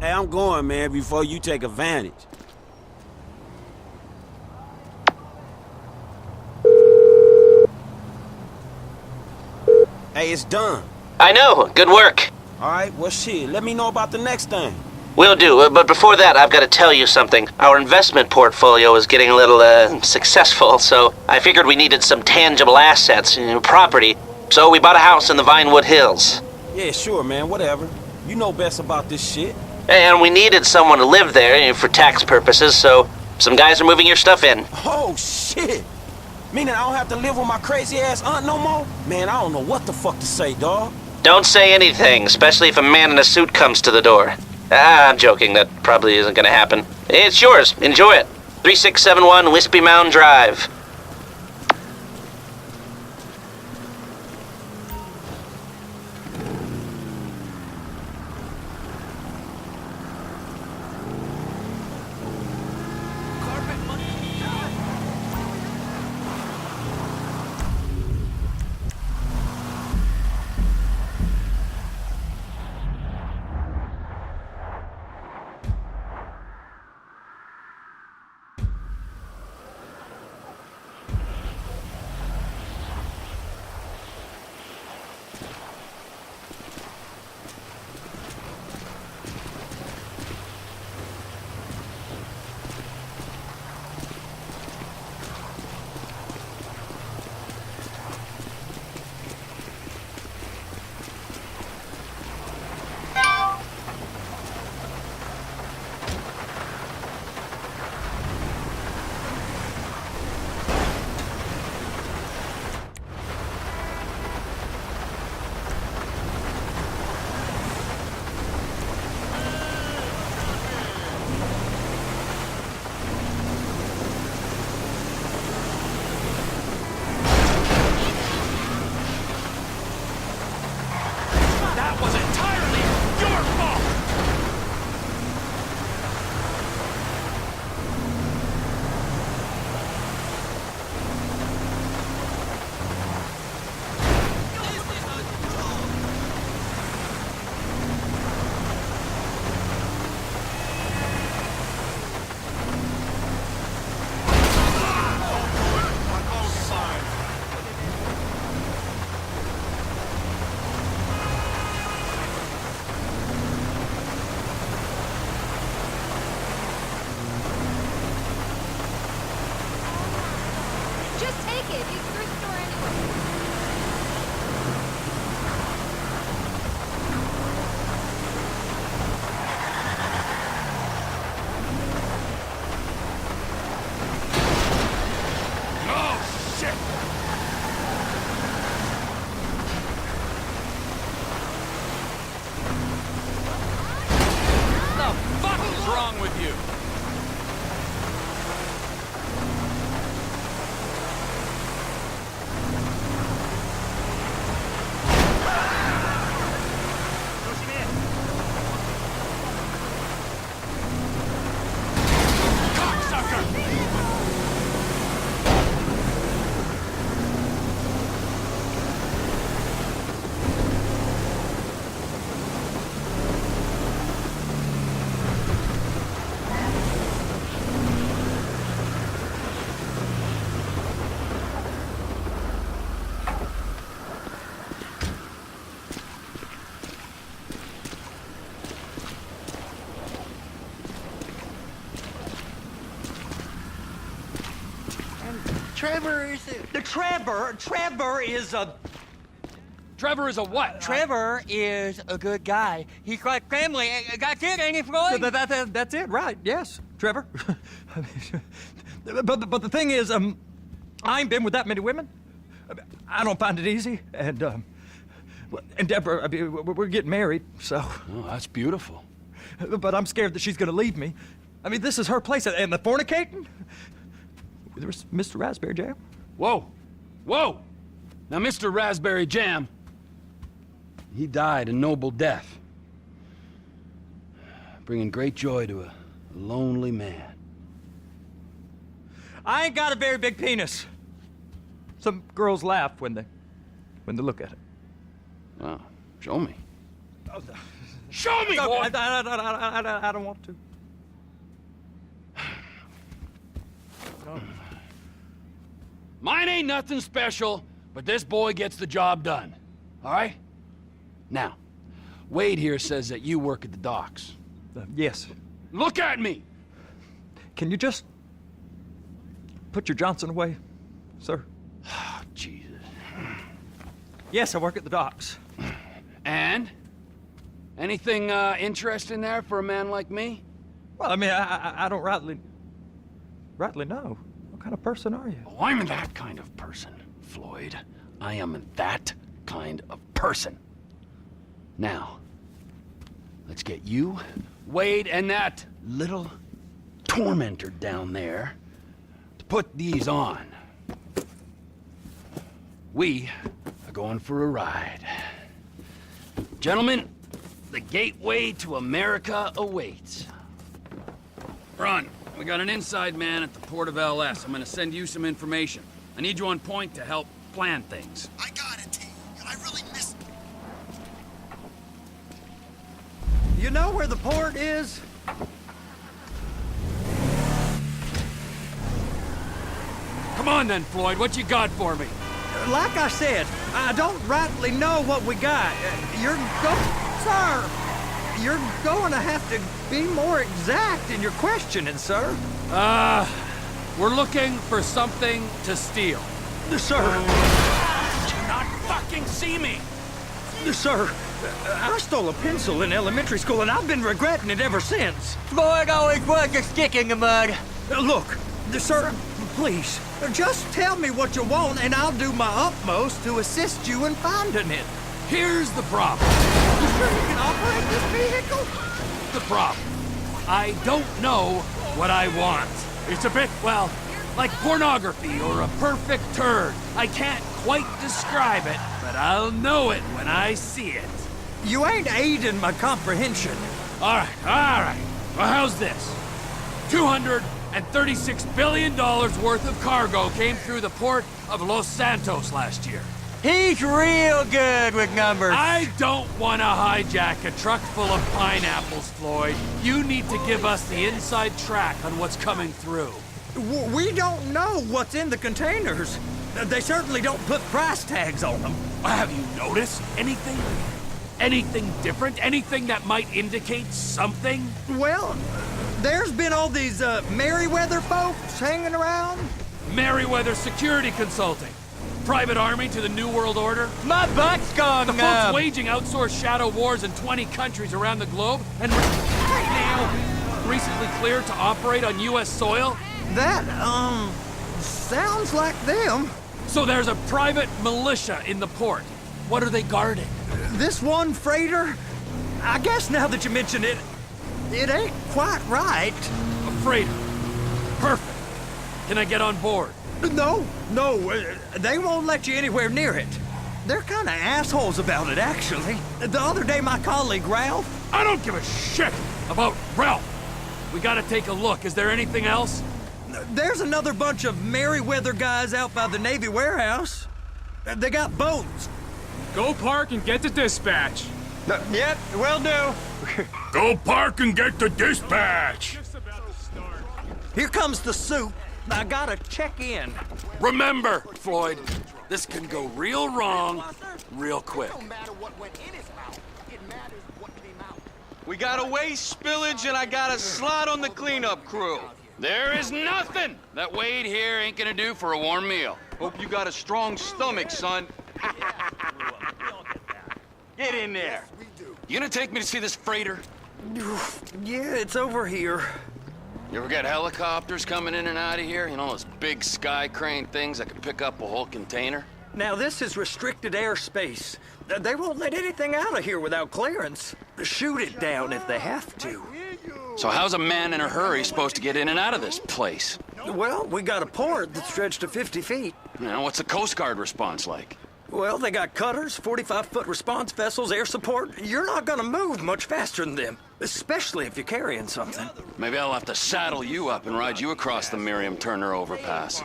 Hey, I'm going, man, before you take advantage. Hey, it's done. I know. Good work. All right, well, shit, let me know about the next thing. Will do, but before that, I've got to tell you something. Our investment portfolio is getting a little, successful, so I figured we needed some tangible assets, property, so we bought a house in the Vinewood Hills. Yeah, sure, man, whatever. You know best about this shit. And we needed someone to live there, for tax purposes, so some guys are moving your stuff in. Oh, shit. Meaning I don't have to live with my crazy-ass aunt no more? Man, I don't know what the fuck to say, dawg. Don't say anything, especially if a man in a suit comes to the door. I'm joking. That probably isn't gonna happen. It's yours. Enjoy it. 3671 Wispy Mound Drive. Trevor is a... Trevor is a what? Trevor is a good guy. He's like family. That's it, ain't it, Floyd? That's it, right, yes, Trevor. but the thing is, I ain't been with that many women. I don't find it easy, and Deborah, I mean, we're getting married, so... Oh, that's beautiful. But I'm scared that she's gonna leave me. I mean, this is her place, and the fornicating? There's Mr. Raspberry Jam. Whoa, whoa! Now, Mr. Raspberry Jam, he died a noble death, bringing great joy to a lonely man. I ain't got a very big penis. Some girls laugh when they look at it. Oh, show me. Show me, No, boy! I don't want to. Mine ain't nothing special, but this boy gets the job done. All right? Now, Wade here says that you work at the docks. Yes. Look at me! Can you just put your Johnson away, sir? Oh, Jesus. Yes, I work at the docks. And? Anything interesting there for a man like me? Well, I mean, I don't rightly know. What kind of person are you? Oh, I'm that kind of person, Floyd. I am that kind of person. Now, let's get you, Wade, and that little tormentor down there to put these on. We are going for a ride. Gentlemen, the gateway to America awaits. Ron, we got an inside man at the port of LS. I'm gonna send you some information. I need you on point to help plan things. I got it, T. I really missed it. You know where the port is? Come on then, Floyd, what you got for me? Like I said, I don't rightly know what we got. Sir, you're going to have to be more exact in your questioning, sir. We're looking for something to steal. Sir, Did you not fucking see me? sir, I stole a pencil in elementary school and I've been regretting it ever since. Floyd always was a stick in the mud. Look, sir, please, just tell me what you want and I'll do my utmost to assist you in finding it. Here's the problem. You sure you can operate this vehicle? The problem. I don't know what I want. It's a bit, well, like pornography or a perfect turd. I can't quite describe it, but I'll know it when I see it. You ain't aiding my comprehension. All right. Well, how's this? $236 billion worth of cargo came through the port of Los Santos last year. He's real good with numbers. I don't want to hijack a truck full of pineapples, Floyd. You need to give us the inside track on what's coming through. We don't know what's in the containers. They certainly don't put price tags on them. Have you noticed anything? Anything different? Anything that might indicate something? Well, there's been all these merryweather folks hanging around. Merryweather Security Consulting. Private army to the New World Order. My butt's gone The folks numb. waging outsourced shadow wars in 20 countries around the globe and now recently cleared to operate on U.S. soil. That, sounds like them. So there's a private militia in the port. What are they guarding? This one freighter, I guess now that you mention it, it ain't quite right. A freighter. Perfect. Can I get on board? No, they won't let you anywhere near it. They're kind of assholes about it, actually. The other day, my colleague, Ralph... I don't give a shit about Ralph. We gotta take a look. Is there anything else? There's another bunch of merryweather guys out by the Navy warehouse. They got boats. Go park and get to dispatch. Yep, will do. Go park and get the dispatch. Here comes the soup. I gotta check in. Remember, Floyd, this can go real wrong real quick. We got a waste spillage and I got a slot on the cleanup crew. There is nothing that Wade here ain't gonna do for a warm meal. Hope you got a strong stomach, son. Get in there. You gonna take me to see this freighter? Yeah, it's over here. You ever got helicopters coming in and out of here? You know, those big sky crane things that can pick up a whole container? Now, this is restricted airspace. They won't let anything out of here without clearance. Shoot it down if they have to. So how's a man in a hurry supposed to get in and out of this place? Well, we got a port that's stretched to 50 feet. You know, what's the Coast Guard response like? Well, they got cutters, 45-foot response vessels, air support. You're not gonna move much faster than them, especially if you're carrying something. Maybe I'll have to saddle you up and ride you across the Miriam Turner overpass.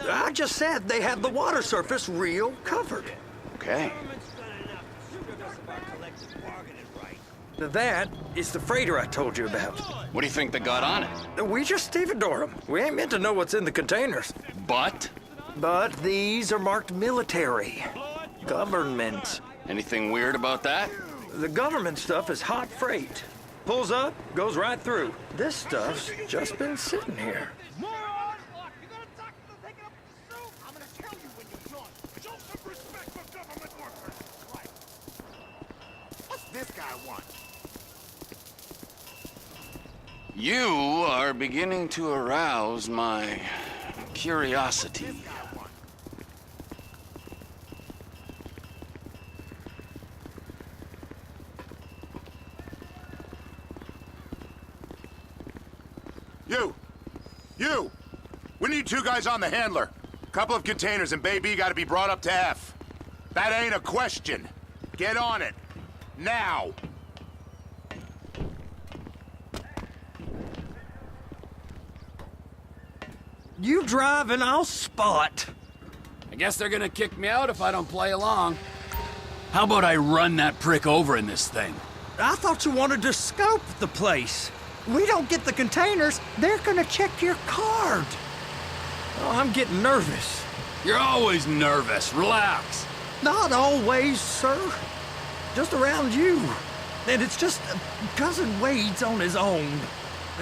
I just said they have the water surface real covered. Okay. That is the freighter I told you about. What do you think they got on it? We just stevedore them. We ain't meant to know what's in the containers. But? But these are marked military. Government. Anything weird about that? The government stuff is hot freight. Pulls up, goes right through. This stuff's just been sitting here. This guy want? You are beginning to arouse my curiosity. You! We need 2 guys on the handler. Couple of containers and Baby gotta be brought up to F. That ain't a question. Get on it. Now! You drive and I'll spot. I guess they're gonna kick me out if I don't play along. How about I run that prick over in this thing? I thought you wanted to scope the place. We don't get the containers, they're gonna check your card. Oh, I'm getting nervous. You're always nervous. Relax. Not always, sir. Just around you. And it's just Cousin Wade's on his own.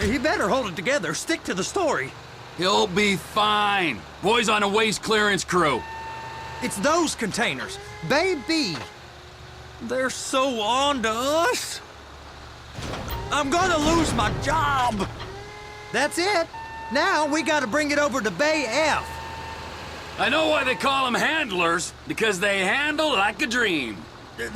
He better hold it together, stick to the story. He'll be fine. Boy's on a waste clearance crew. It's those containers. Baby. They're so on to us. I'm gonna lose my job. That's it. Now we gotta bring it over to Bay F. I know why they call them handlers, because they handle like a dream.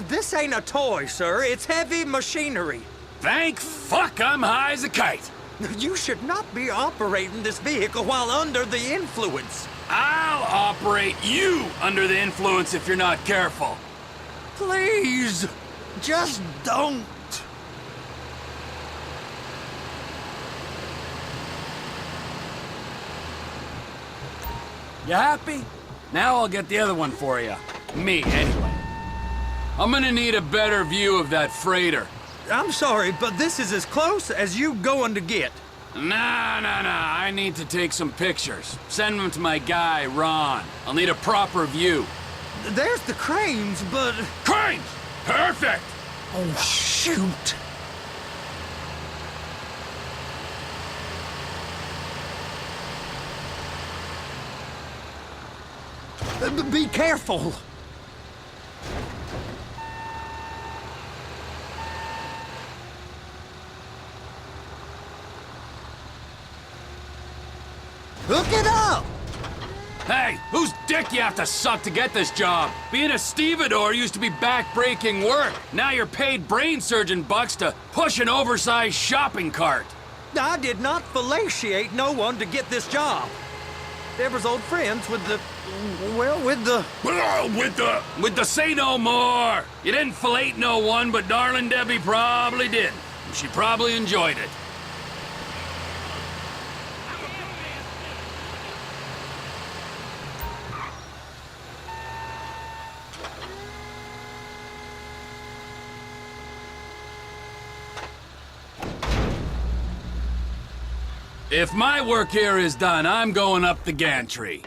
This ain't a toy, sir. It's heavy machinery. Thank fuck I'm high as a kite. You should not be operating this vehicle while under the influence. I'll operate you under the influence if you're not careful. Please, just don't. You happy? Now I'll get the other one for you. Me, anyway. I'm gonna need a better view of that freighter. I'm sorry, but this is as close as you going to get. Nah. I need to take some pictures. Send them to my guy, Ron. I'll need a proper view. There's the cranes, but... Cranes! Perfect! Oh, shoot. Be careful. Hook it up! Hey, whose dick you have to suck to get this job? Being a stevedore used to be back-breaking work. Now you're paid brain surgeon bucks to push an oversized shopping cart. I did not fellatiate no one to get this job. Trevor's old friends with the... well, with the... With the say no more. You didn't fillet no one, but darling Debbie probably did. She probably enjoyed it. If my work here is done, I'm going up the gantry.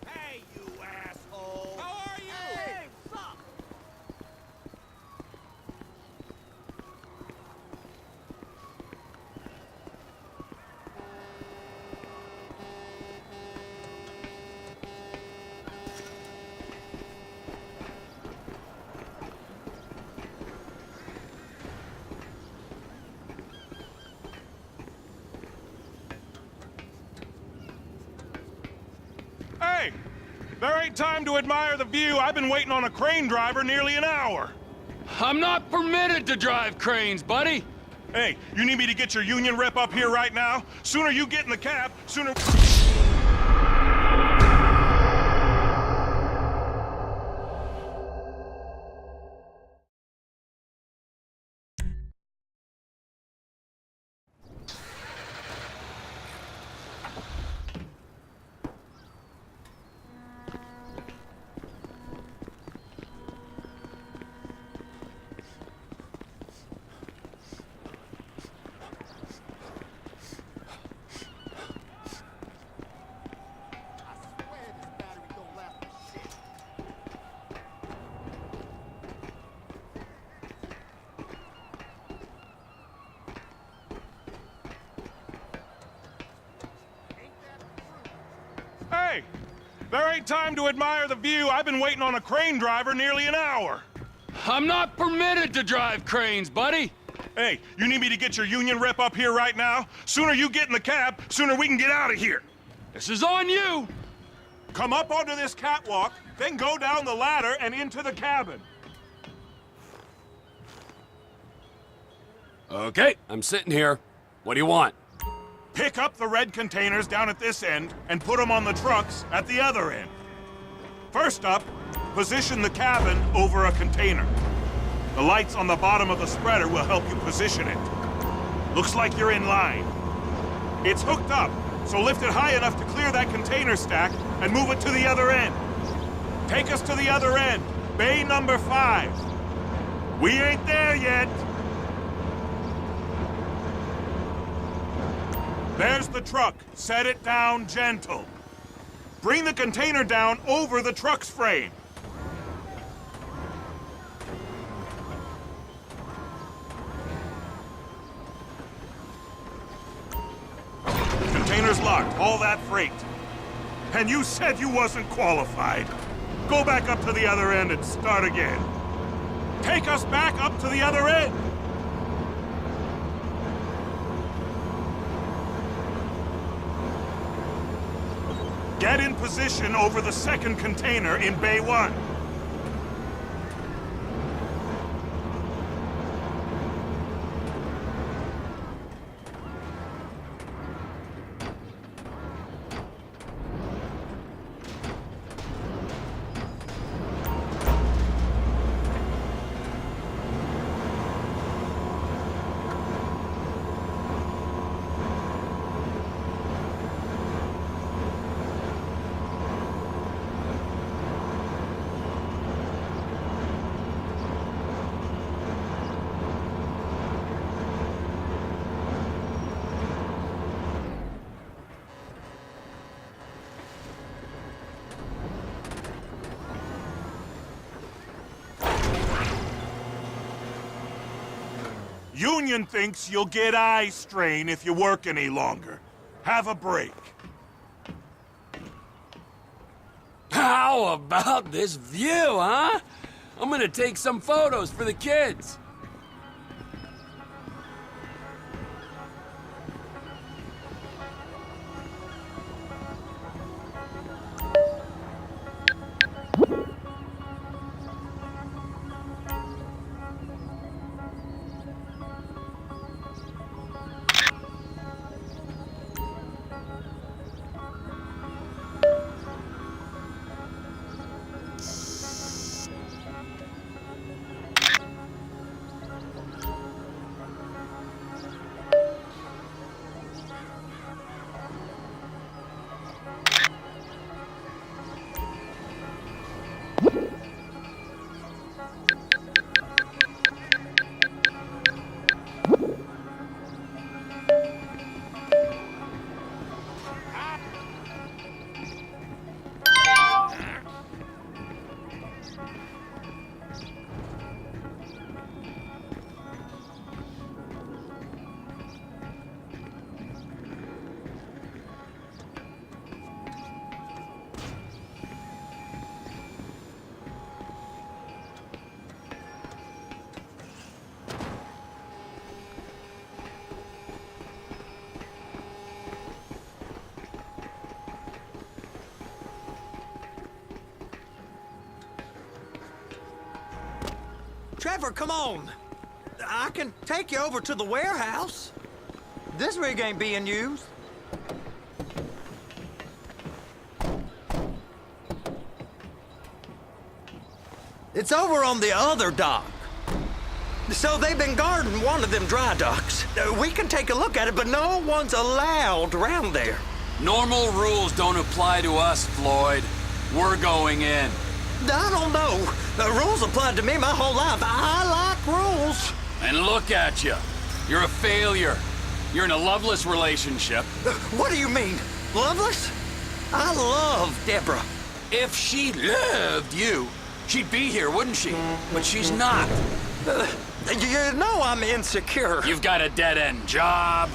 Hey, you asshole! How are you? Hey, what's up? Hey! There ain't time to admire the view. I've been waiting on a crane driver nearly an hour. I'm not permitted to drive cranes, buddy. Hey, you need me to get your union rep up here right now? Sooner you get in the cab, sooner... Hey, there ain't time to admire the view. I've been waiting on a crane driver nearly an hour. I'm not permitted to drive cranes, buddy. Hey, you need me to get your union rep up here right now? Sooner you get in the cab, sooner we can get out of here. This is on you. Come up onto this catwalk, then go down the ladder and into the cabin. Okay, I'm sitting here. What do you want? Pick up the red containers down at this end and put them on the trucks at the other end. First up, position the cabin over a container. The lights on the bottom of the spreader will help you position it. Looks like you're in line. It's hooked up, so lift it high enough to clear that container stack and move it to the other end. Take us to the other end, bay number 5. We ain't there yet. There's the truck. Set it down gentle. Bring the container down over the truck's frame. Container's locked, all that freight. And you said you wasn't qualified. Go back up to the other end and start again. Take us back up to the other end. Get in position over the second container in Bay 1. Union thinks you'll get eye strain if you work any longer. Have a break. How about this view, huh? I'm gonna take some photos for the kids. Trevor, come on! I can take you over to the warehouse. This rig ain't being used. It's over on the other dock. So they've been guarding one of them dry docks. We can take a look at it, but no one's allowed around there. Normal rules don't apply to us, Floyd. We're going in. I don't know. The rules applied to me my whole life. I like rules. And look at you. You're a failure. You're in a loveless relationship. What do you mean? Loveless? I love Deborah. If she loved you, she'd be here, wouldn't she? But she's not. You know I'm insecure. You've got a dead-end job.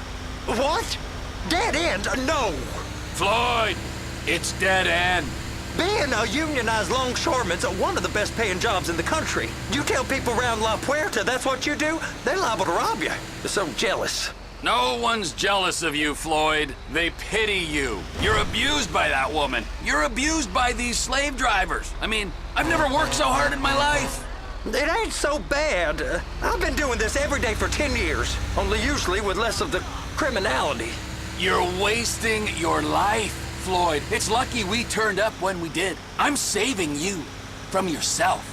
What? Dead end? No. Floyd, it's dead end. Being a unionized longshoreman's one of the best paying jobs in the country. You tell people around La Puerta that's what you do, they're liable to rob you. They're so jealous. No one's jealous of you, Floyd. They pity you. You're abused by that woman. You're abused by these slave drivers. I mean, I've never worked so hard in my life. It ain't so bad. I've been doing this every day for 10 years, only usually with less of the criminality. You're wasting your life, Floyd. It's lucky we turned up when we did. I'm saving you from yourself.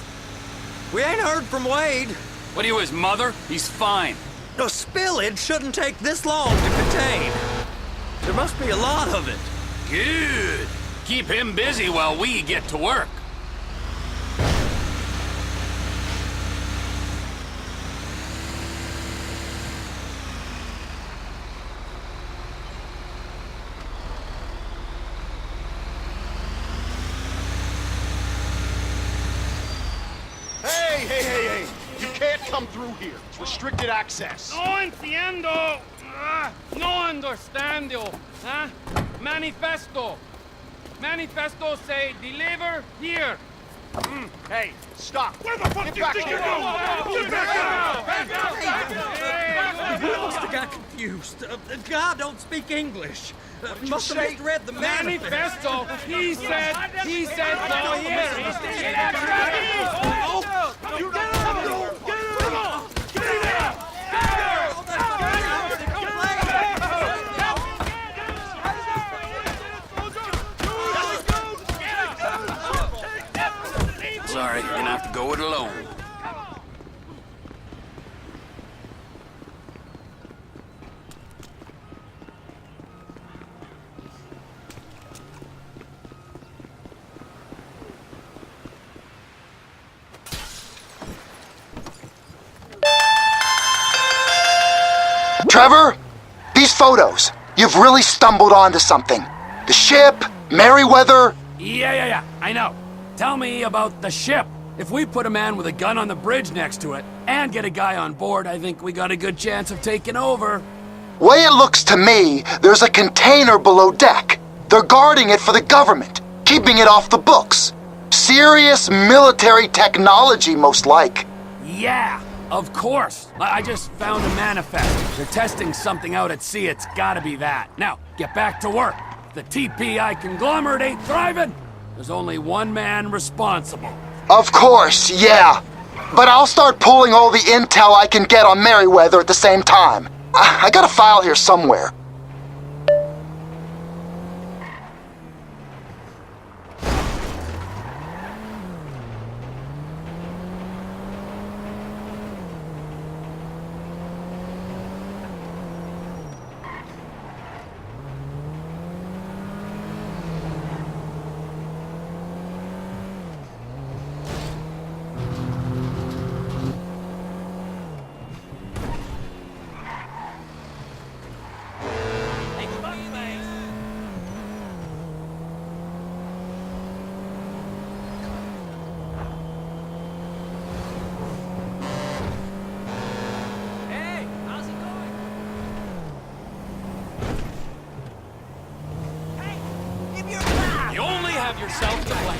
We ain't heard from Wade. What are you, his mother? He's fine. A spillage shouldn't take this long to contain. There must be a lot of it. Good. Keep him busy while we get to work. Hey! You can't come through here. It's restricted access. No entiendo. No understando. Huh? Manifesto. Manifesto say deliver here. Hey, stop. Where the fuck Get do you back think here. you're going? You must have got confused. God don't speak English. Must have misread the Manifesto. He said go here. Get out of here. Come on. Get in there. Sorry, you're gonna have to go it alone. Trevor, these photos, you've really stumbled onto something. The ship, Merryweather. Yeah, I know. Tell me about the ship. If we put a man with a gun on the bridge next to it and get a guy on board, I think we got a good chance of taking over. Way it looks to me, there's a container below deck. They're guarding it for the government, keeping it off the books. Serious military technology, most like. Yeah, of course. I just found a manifest. They're testing something out at sea. It's gotta be that. Now, get back to work. The TPI conglomerate ain't thriving. There's only one man responsible. Of course, yeah. But I'll start pulling all the intel I can get on Merryweather at the same time. I got a file here somewhere. You only have yourself to blame.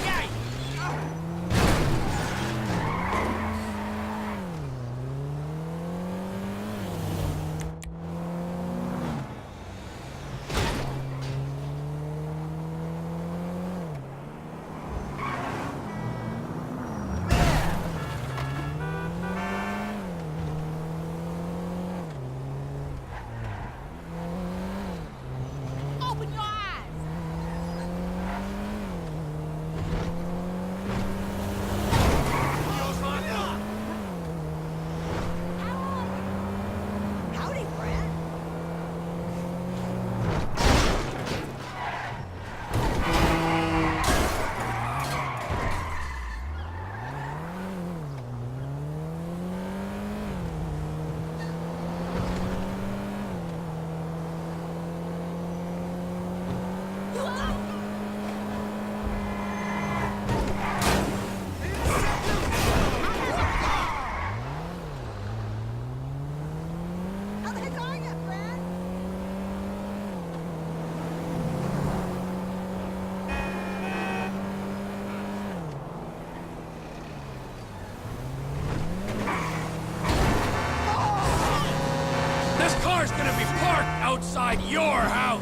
car's gonna be parked outside your house.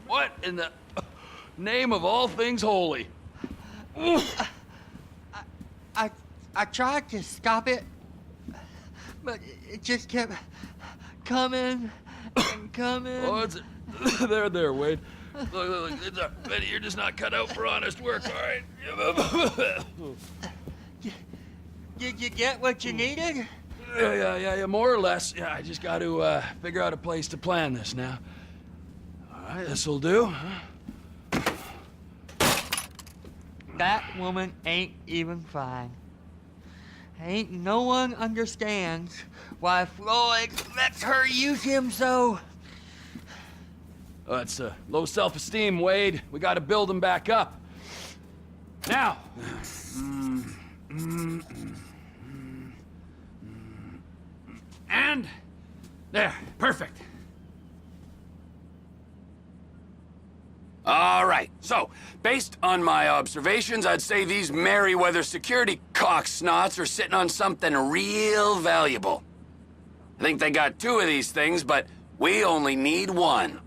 What in the name of all things holy? I tried to stop it, but it just kept coming and coming. Oh, it's there, Wade. Look, Betty, you're just not cut out for honest work, all right? Did you get what you needed? Yeah, more or less. Yeah, I just got to figure out a place to plan this now. All right, this'll do. That woman ain't even fine. Ain't no one understands why Floyd lets her use him so. Oh, it's low self-esteem, Wade. We got to build him back up. Now. And there, perfect. All right, so based on my observations, I'd say these merryweather security cocksnots are sitting on something real valuable. I think they got 2 of these things, but we only need 1.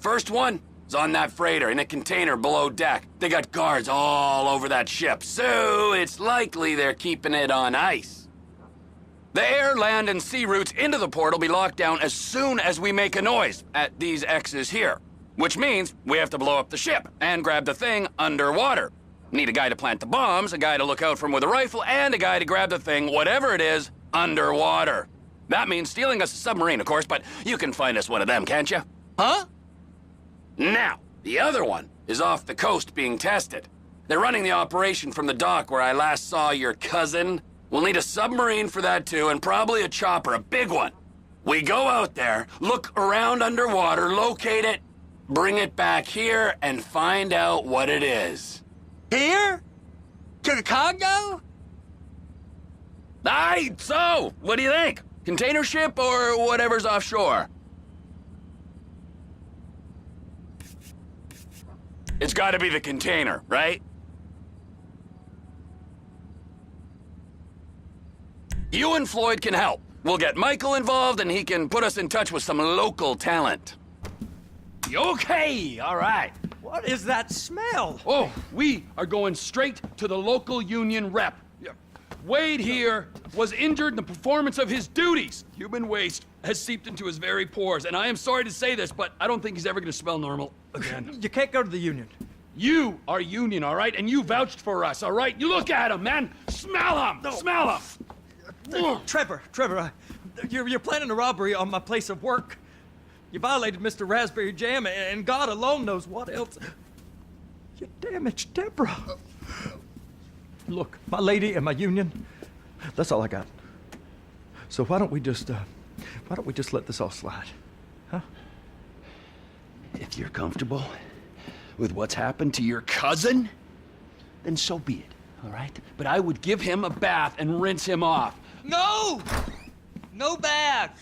First one is on that freighter in a container below deck. They got guards all over that ship, so it's likely they're keeping it on ice. The air, land, and sea routes into the port will be locked down as soon as we make a noise at these X's here. Which means we have to blow up the ship and grab the thing underwater. Need a guy to plant the bombs, a guy to look out for him with a rifle, and a guy to grab the thing, whatever it is, underwater. That means stealing us a submarine, of course, but you can find us one of them, can't you? Huh? Now, the other one is off the coast being tested. They're running the operation from the dock where I last saw your cousin. We'll need a submarine for that too, and probably a chopper, a big one. We go out there, look around underwater, locate it, bring it back here, and find out what it is. Here? To the Congo? Aye, so, what do you think? Container ship or whatever's offshore? It's gotta be the container, right? You and Floyd can help. We'll get Michael involved and he can put us in touch with some local talent. Okay, all right. What is that smell? Oh, we are going straight to the local union rep. Wade here was injured in the performance of his duties. Human waste has seeped into his very pores, and I am sorry to say this, but I don't think he's ever going to smell normal again. You can't go to the union. You are union, all right? And you vouched for us, all right? You look at him, man. Smell him. No. Smell him. Trevor, you're planning a robbery on my place of work. You violated Mr. Raspberry Jam, and God alone knows what else. You damaged Deborah. Look, my lady and my union, that's all I got. So why don't we just let this all slide, huh? If you're comfortable with what's happened to your cousin, then so be it, all right? But I would give him a bath and rinse him off. No! No bath!